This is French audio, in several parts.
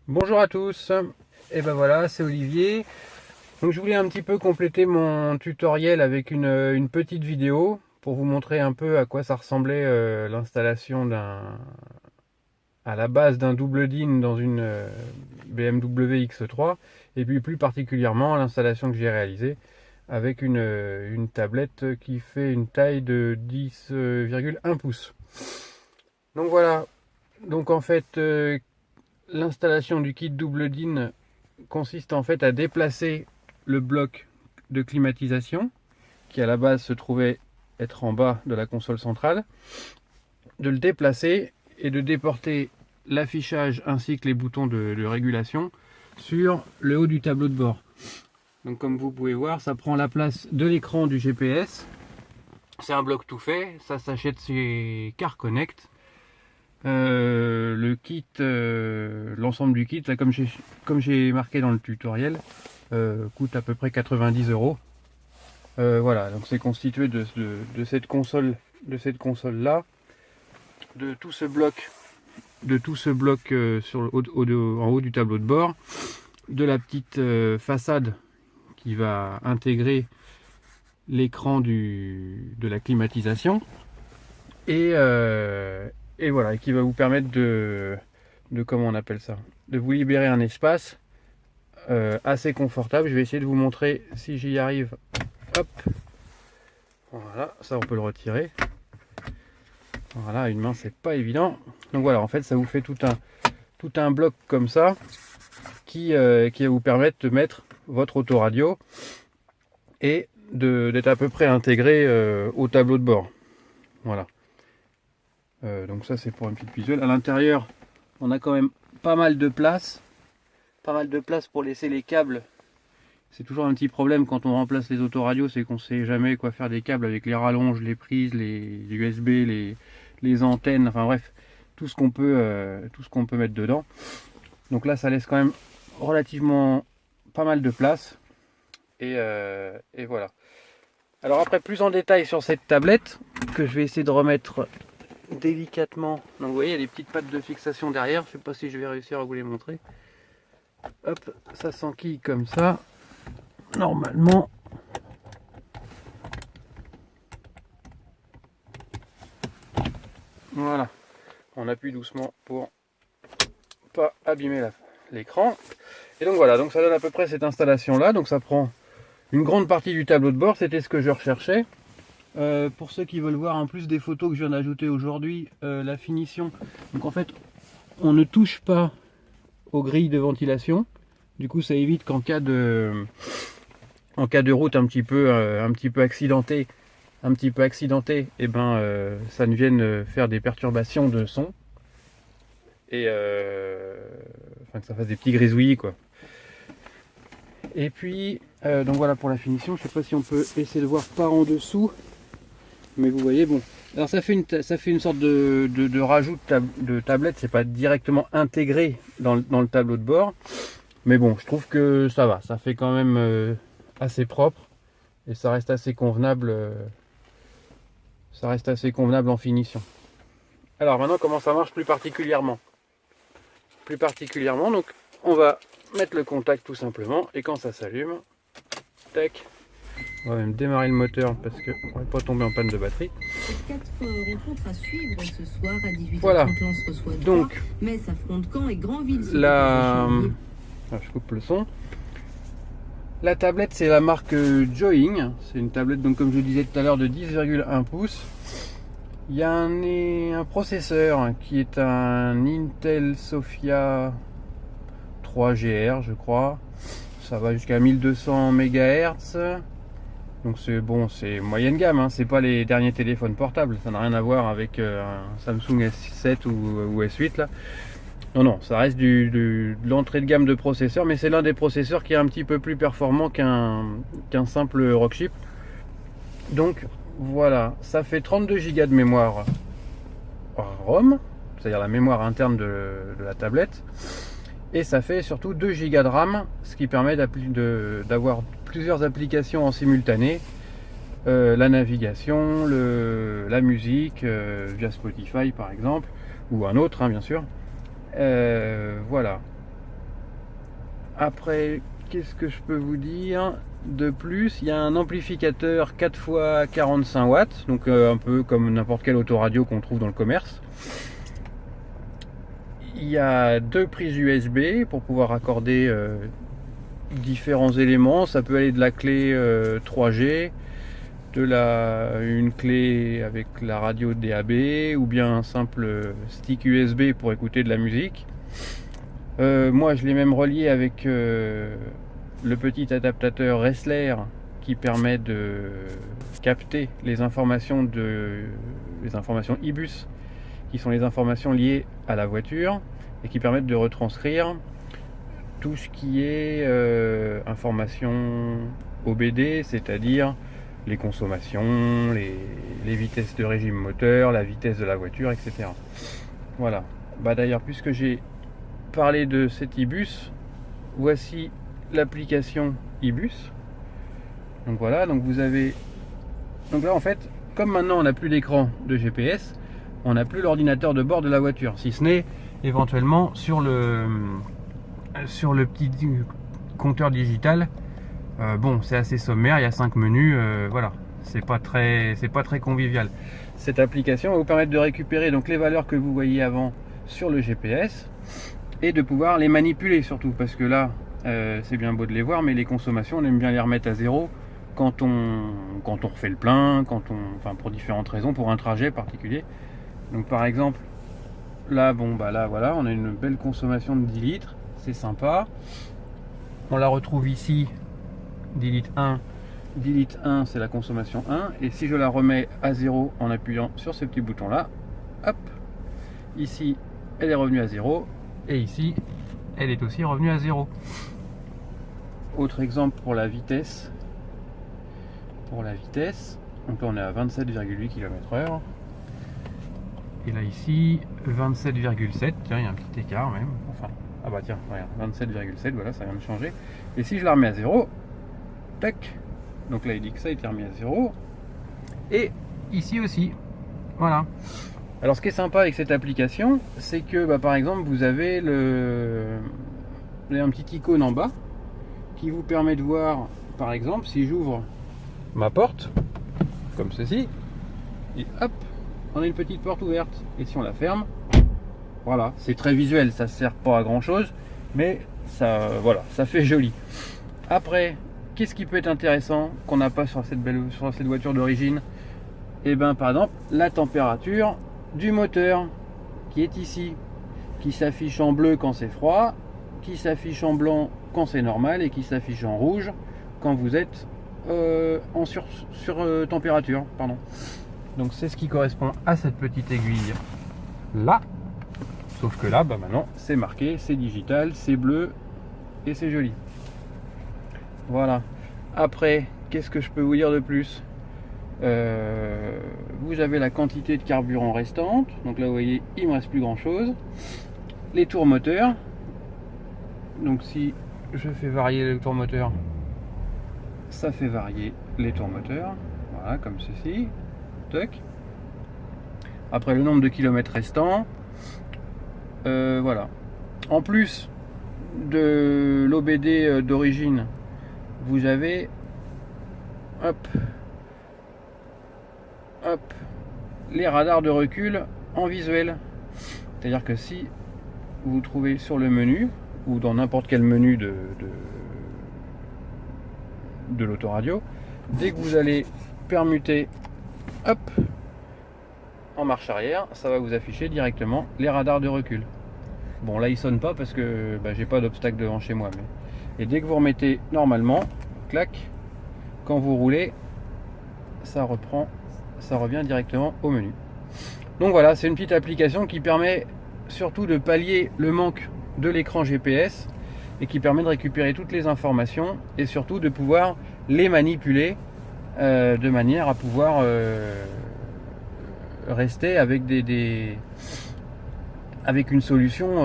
Bonjour à tous, et ben voilà, c'est Olivier. Donc je voulais un petit peu compléter mon tutoriel avec une petite vidéo pour vous montrer un peu à quoi ça ressemblait l'installation à la base d'un double DIN dans une BMW X3 et puis plus particulièrement l'installation que j'ai réalisée avec une tablette qui fait une taille de 10,1 pouces. Donc voilà, donc en fait l'installation du kit double DIN consiste en fait à déplacer le bloc de climatisation qui à la base se trouvait être en bas de la console centrale, de le déplacer et de déporter l'affichage ainsi que les boutons de régulation sur le haut du tableau de bord. Donc comme vous pouvez voir, ça prend la place de l'écran du GPS. C'est un bloc tout fait, ça s'achète chez Car Connect. Le kit, l'ensemble du kit, là, comme j'ai marqué dans le tutoriel, coûte à peu près 90 €. Voilà, donc c'est constitué de cette console là, de tout ce bloc, en haut du tableau de bord, de la petite façade qui va intégrer l'écran de la climatisation et voilà, qui va vous permettre de comment on appelle ça, de vous libérer un espace assez confortable. Je vais essayer de vous montrer si j'y arrive. Hop, voilà, ça on peut le retirer. Voilà, une main c'est pas évident. Donc voilà, en fait ça vous fait tout un bloc comme ça qui va vous permettre de mettre votre autoradio et d'être à peu près intégré au tableau de bord. Voilà. Donc ça c'est pour une petite visuelle. À l'intérieur, on a quand même pas mal de place pour laisser les câbles. C'est toujours un petit problème quand on remplace les autoradios, c'est qu'on ne sait jamais quoi faire des câbles avec les rallonges, les prises, les USB, les antennes, enfin bref, tout ce qu'on peut mettre dedans. Donc là ça laisse quand même relativement pas mal de place. Et voilà. Alors après, plus en détail sur cette tablette, que je vais essayer de remettre délicatement. Donc vous voyez, il y a des petites pattes de fixation derrière, je sais pas si je vais réussir à vous les montrer. Hop, ça s'enquille comme ça. Normalement, voilà, on appuie doucement pour pas abîmer l'écran. Et donc voilà, donc ça donne à peu près cette installation là. Donc ça prend une grande partie du tableau de bord, c'était ce que je recherchais. Pour ceux qui veulent voir en plus des photos que je viens d'ajouter aujourd'hui, la finition. Donc en fait, on ne touche pas aux grilles de ventilation. Du coup, ça évite qu'en cas de route un petit peu accidentée, et ben ça ne vienne faire des perturbations de son et enfin que ça fasse des petits grisouillis quoi. Et puis donc voilà pour la finition. Je sais pas si on peut essayer de voir par en dessous. Mais vous voyez, bon, alors ça fait une sorte de rajout de tablette, c'est pas directement intégré dans le tableau de bord, mais bon, je trouve que ça va, ça fait quand même assez propre et ça reste assez convenable, en finition. Alors maintenant, comment ça marche plus particulièrement? Donc on va mettre le contact tout simplement et quand ça s'allume, tac. On va même démarrer le moteur parce qu'on ne va pas tomber en panne de batterie. Rencontre à suivre ce soir à 18h30. Voilà. Lens reçoit 3, donc Metz affronte Caen et Granville. Je coupe le son. La tablette c'est la marque Joying. C'est une tablette donc comme je vous disais tout à l'heure de 10,1 pouces. Il y a un processeur qui est un Intel Sophia 3GR je crois. Ça va jusqu'à 1200 MHz. Donc c'est bon, c'est moyenne gamme, hein. C'est pas les derniers téléphones portables, ça n'a rien à voir avec un Samsung S7 ou S8 là. Non, ça reste de l'entrée de gamme de processeurs, mais c'est l'un des processeurs qui est un petit peu plus performant qu'un simple Rockchip. Donc voilà, ça fait 32 Go de mémoire ROM, c'est-à-dire la mémoire interne de la tablette. Et ça fait surtout 2 Go de RAM, ce qui permet d'avoir plusieurs applications en simultané. La navigation, la musique, via Spotify par exemple, ou un autre, hein, bien sûr. Voilà. Après, qu'est-ce que je peux vous dire de plus? Il y a un amplificateur 4x45 watts, donc un peu comme n'importe quel autoradio qu'on trouve dans le commerce. Il y a 2 prises USB pour pouvoir raccorder différents éléments. Ça peut aller de la clé 3G, une clé avec la radio DAB, ou bien un simple stick USB pour écouter de la musique. Moi je l'ai même relié avec le petit adaptateur Ressler qui permet de capter les informations IBUS, qui sont les informations liées à la voiture et qui permettent de retranscrire tout ce qui est information OBD, c'est-à-dire les consommations, les vitesses de régime moteur, la vitesse de la voiture, etc. Voilà. Bah d'ailleurs, puisque j'ai parlé de cet IBUS, voici l'application IBUS. Donc voilà, donc vous avez... Donc là en fait, comme maintenant on n'a plus d'écran de GPS, on n'a plus l'ordinateur de bord de la voiture, si ce n'est éventuellement sur le petit compteur digital. Bon, c'est assez sommaire, il y a 5 menus, voilà, c'est pas très convivial. Cette application va vous permettre de récupérer donc les valeurs que vous voyez avant sur le GPS et de pouvoir les manipuler surtout, parce que là c'est bien beau de les voir, mais les consommations on aime bien les remettre à zéro quand on refait le plein, enfin pour différentes raisons, pour un trajet particulier. Donc par exemple là, bon bah là voilà, on a une belle consommation de 10 litres, c'est sympa. On la retrouve ici, 10 litres 1, 10 litres 1 c'est la consommation 1, et si je la remets à 0 en appuyant sur ce petit bouton là, hop, ici elle est revenue à 0, et ici elle est aussi revenue à 0. Autre exemple pour la vitesse. Donc là on est à 27,8 km/h. Et là ici 27,7, tiens il y a un petit écart même, enfin, ah bah tiens, regarde, 27,7, voilà, ça vient de changer. Et si je la remets à 0, tac, donc là il dit que ça a été remis à 0, et ici aussi, voilà. Alors ce qui est sympa avec cette application, c'est que bah, par exemple vous avez un petit icône en bas qui vous permet de voir, par exemple, si j'ouvre ma porte, comme ceci, et hop, on a une petite porte ouverte, et si on la ferme, voilà, c'est très visuel, ça sert pas à grand chose, mais ça, voilà, ça fait joli. Après, qu'est-ce qui peut être intéressant qu'on n'a pas sur cette voiture d'origine? Et ben par exemple la température du moteur qui est ici, qui s'affiche en bleu quand c'est froid, qui s'affiche en blanc quand c'est normal, et qui s'affiche en rouge quand vous êtes en température, pardon. Donc c'est ce qui correspond à cette petite aiguille là, sauf que là bah maintenant c'est marqué, c'est digital, c'est bleu et c'est joli. Voilà. Après, qu'est-ce que je peux vous dire de plus? Vous avez la quantité de carburant restante, donc là vous voyez il me reste plus grand chose. Les tours moteurs, donc si je fais varier le tour moteur, ça fait varier les tours moteurs, voilà, comme ceci. Tac. Après le nombre de kilomètres restants, voilà. En plus de l'OBD d'origine, vous avez hop, les radars de recul en visuel. C'est-à-dire que si vous trouvez sur le menu, ou dans n'importe quel menu de l'autoradio, dès que vous allez permuter hop, en marche arrière, ça va vous afficher directement les radars de recul. Bon là ils sonnent pas parce que j'ai pas d'obstacle devant chez moi, mais... et dès que vous remettez normalement, clac, quand vous roulez, ça revient directement au menu. Donc voilà, c'est une petite application qui permet surtout de pallier le manque de l'écran GPS et qui permet de récupérer toutes les informations et surtout de pouvoir les manipuler de manière à pouvoir rester avec avec une solution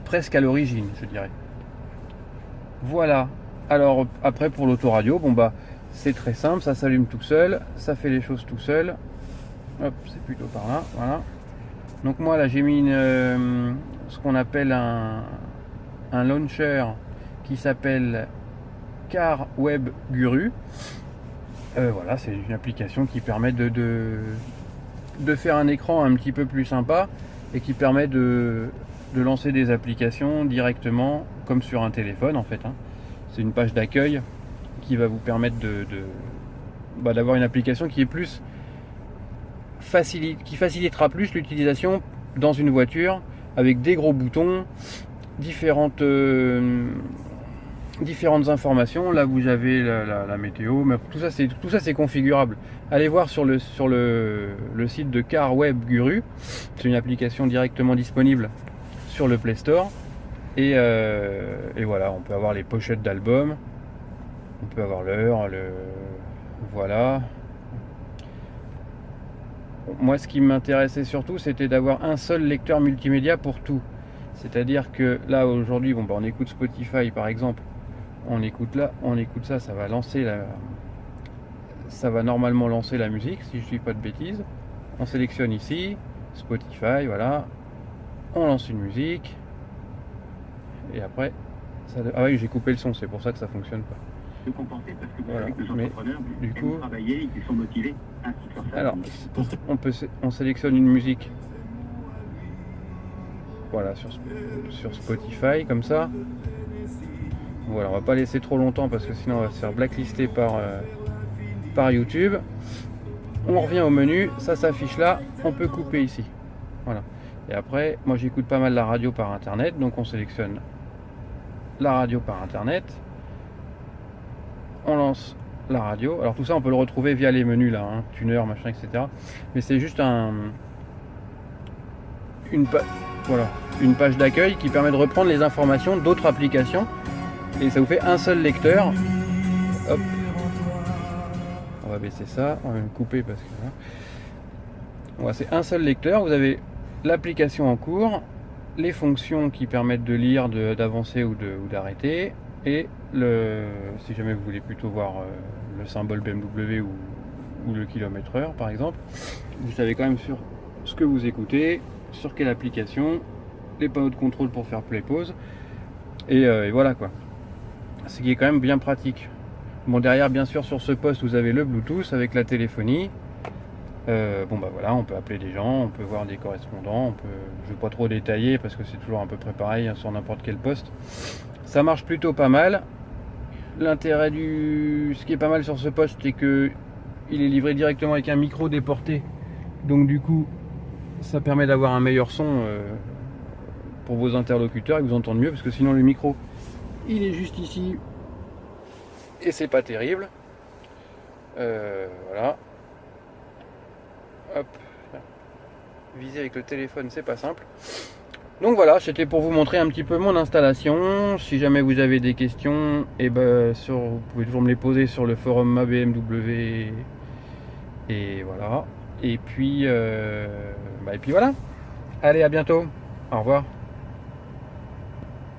presque à l'origine, je dirais. Voilà. Alors après pour l'autoradio, bon bah c'est très simple, ça s'allume tout seul, ça fait les choses tout seul. Hop, c'est plutôt par là, voilà. Donc moi là j'ai mis ce qu'on appelle un launcher qui s'appelle Car Web Guru. Voilà, c'est une application qui permet de faire un écran un petit peu plus sympa et qui permet de lancer des applications directement comme sur un téléphone en fait. C'est une page d'accueil qui va vous permettre d'avoir une application qui est plus qui facilitera plus l'utilisation dans une voiture avec des gros boutons, différentes informations. Là vous avez la météo, mais tout ça c'est configurable. Allez voir sur le site de Car Web Guru. C'est une application directement disponible sur le Play Store. Et voilà, on peut avoir les pochettes d'albums, on peut avoir l'heure, voilà. Moi ce qui m'intéressait surtout c'était d'avoir un seul lecteur multimédia pour tout. C'est-à-dire que là aujourd'hui, on écoute Spotify par exemple. On écoute ça, ça va normalement lancer la musique si je ne dis pas de bêtises. On sélectionne ici Spotify, voilà, on lance une musique et après ah oui, j'ai coupé le son, c'est pour ça que ça fonctionne pas. Voilà. Mais du coup, alors on sélectionne une musique, voilà, sur Spotify comme ça. Voilà, on va pas laisser trop longtemps parce que sinon on va se faire blacklister par YouTube. On revient au menu, ça s'affiche là, on peut couper ici. Voilà. Et après, moi j'écoute pas mal la radio par internet, donc on sélectionne la radio par internet. On lance la radio. Alors tout ça on peut le retrouver via les menus là, tuner, machin, etc. Mais c'est juste une page d'accueil qui permet de reprendre les informations d'autres applications. Et ça vous fait un seul lecteur. Hop. On va baisser ça, on va le couper parce que voilà, c'est un seul lecteur. Vous avez l'application en cours, les fonctions qui permettent de lire, d'avancer ou d'arrêter, et si jamais vous voulez plutôt voir le symbole BMW ou le km/h par exemple, vous savez quand même sur ce que vous écoutez, sur quelle application, les panneaux de contrôle pour faire play pause, et voilà quoi. Ce qui est quand même bien pratique. Bon, derrière bien sûr sur ce poste vous avez le Bluetooth avec la téléphonie. Voilà, on peut appeler des gens, on peut voir des correspondants, je ne vais pas trop détailler parce que c'est toujours à peu près pareil sur n'importe quel poste. Ça marche plutôt pas mal. L'intérêt ce qui est pas mal sur ce poste, c'est que il est livré directement avec un micro déporté. Donc du coup, ça permet d'avoir un meilleur son pour vos interlocuteurs, ils vous entendent mieux parce que sinon le micro il est juste ici et c'est pas terrible. Voilà. Hop. Viser avec le téléphone, c'est pas simple. Donc voilà, c'était pour vous montrer un petit peu mon installation. Si jamais vous avez des questions, vous pouvez toujours me les poser sur le forum Ma BMW. Et voilà. Et puis voilà. Allez, à bientôt. Au revoir.